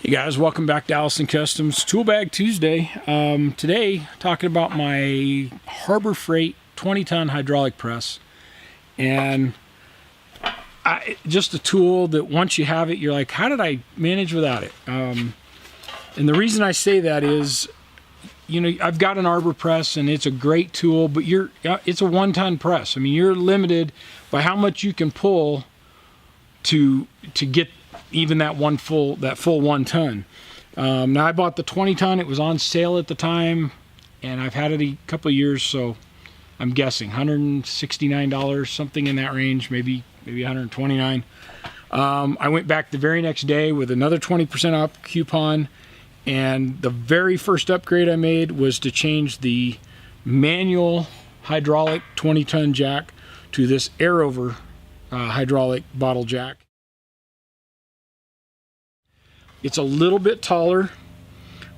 Hey guys, welcome back to Allison Customs Tool Bag Tuesday. Today, talking about my Harbor Freight 20-ton hydraulic press. And just a tool that once you have it, you're like, how did I manage without it? And the reason I say that is, you know, I've got an arbor press and it's a great tool, but it's a 1-ton press. I mean, you're limited by how much you can pull to get even that full 1 ton. Now I bought the 20-ton. It was on sale at the time, and I've had it a couple of years, so I'm guessing $169, something in that range, maybe $129. I went back the very next day with another 20% off coupon, and the very first upgrade I made was to change the manual hydraulic 20-ton jack to this air over hydraulic bottle jack. It's a little bit taller,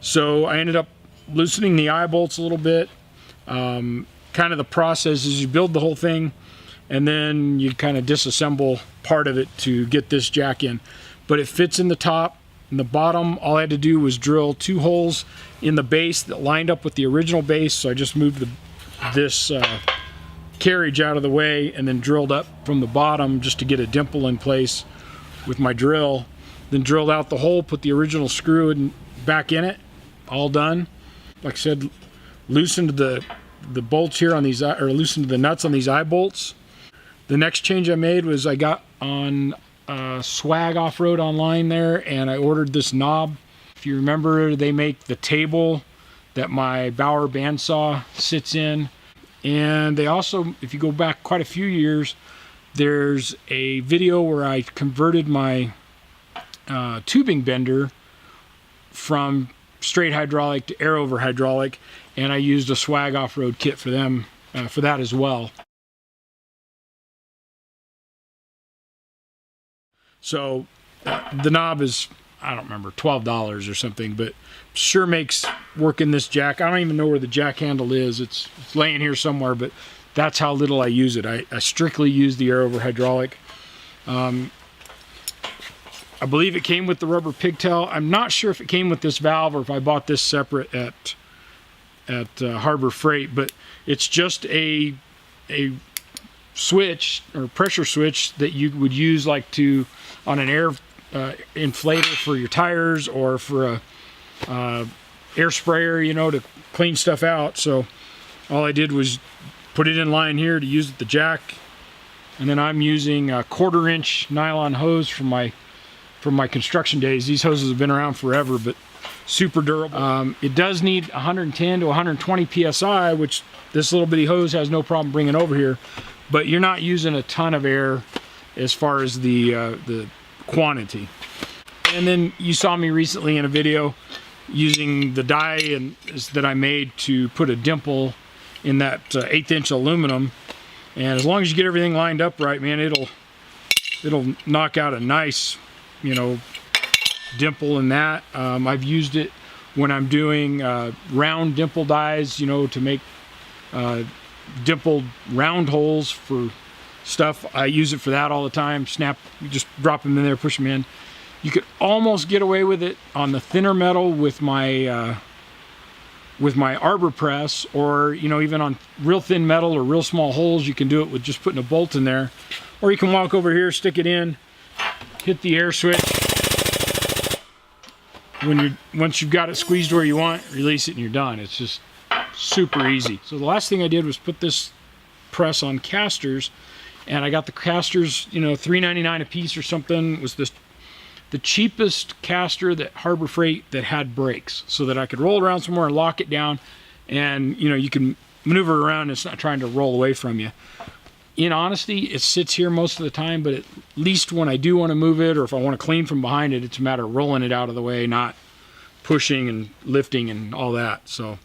so I ended up loosening the eye bolts a little bit. Kind of the process is you build the whole thing and then you kind of disassemble part of it to get this jack in. But it fits in the top and the bottom. All I had to do was drill 2 holes in the base that lined up with the original base, so I just moved this carriage out of the way and then drilled up from the bottom just to get a dimple in place with my drill. Then drilled out the hole, put the original screw back in it, all done. Like I said, loosened the bolts here on these, or loosened the nuts on these eye bolts. The next change I made was I got on Swag Off-Road online there, and I ordered this knob. If you remember, they make the table that my Bauer bandsaw sits in. And they also, if you go back quite a few years, there's a video where I converted my tubing bender from straight hydraulic to air over hydraulic, and I used a Swag Off-Road kit for them for that as well. So the knob is, I don't remember, $12 or something, but sure makes working this jack. I don't even know where the jack handle is. It's laying here somewhere, but that's how little I use it. I strictly use the air over hydraulic. I believe it came with the rubber pigtail. I'm not sure if it came with this valve or if I bought this separate at Harbor Freight, but it's just a switch or pressure switch that you would use like on an air inflator for your tires or for a air sprayer, you know, to clean stuff out. So all I did was put it in line here to use the jack, and then I'm using a 1/4-inch nylon hose from my construction days. These hoses have been around forever, but super durable. It does need 110 to 120 psi, which this little bitty hose has no problem bringing over here, but you're not using a ton of air as far as the quantity. And then you saw me recently in a video using the die that I made to put a dimple in that 1/8-inch aluminum, and as long as you get everything lined up right, man, it'll knock out a nice, you know, dimple in that. I've used it when I'm doing round dimple dies, you know, to make dimpled round holes for stuff. I use it for that all the time. You just drop them in there, push them in. You could almost get away with it on the thinner metal with my arbor press, or, you know, even on real thin metal or real small holes, you can do it with just putting a bolt in there. Or you can walk over here, stick it in, hit the air switch. Once you've got it squeezed where you want, release it and you're done. It's just super easy. So the last thing I did was put this press on casters, and I got the casters, you know, $3.99 a piece or something. It was the cheapest caster that Harbor Freight that had brakes, so that I could roll around somewhere and lock it down, and, you know, you can maneuver around and it's not trying to roll away from you. In honesty, it sits here most of the time, but at least when I do want to move it, or if I want to clean from behind it, it's a matter of rolling it out of the way, not pushing and lifting and all that. So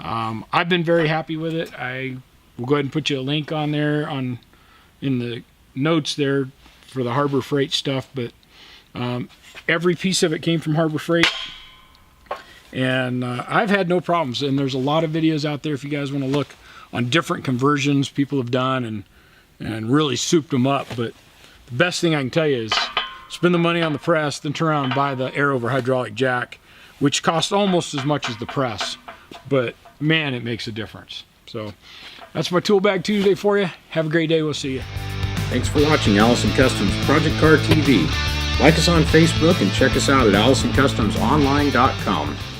I've been very happy with it. I will go ahead and put you a link on there in the notes there for the Harbor Freight stuff, but every piece of it came from Harbor Freight, and I've had no problems. And there's a lot of videos out there if you guys want to look on different conversions people have done and really souped them up. But the best thing I can tell you is spend the money on the press, then turn around and buy the air over hydraulic jack, which costs almost as much as the press, but man, it makes a difference. So that's my Tool Bag Tuesday for you. Have a great day. We'll see you. Thanks for watching Allison Customs Project Car TV. Like us on Facebook and check us out at AllisonCustomsOnline.com.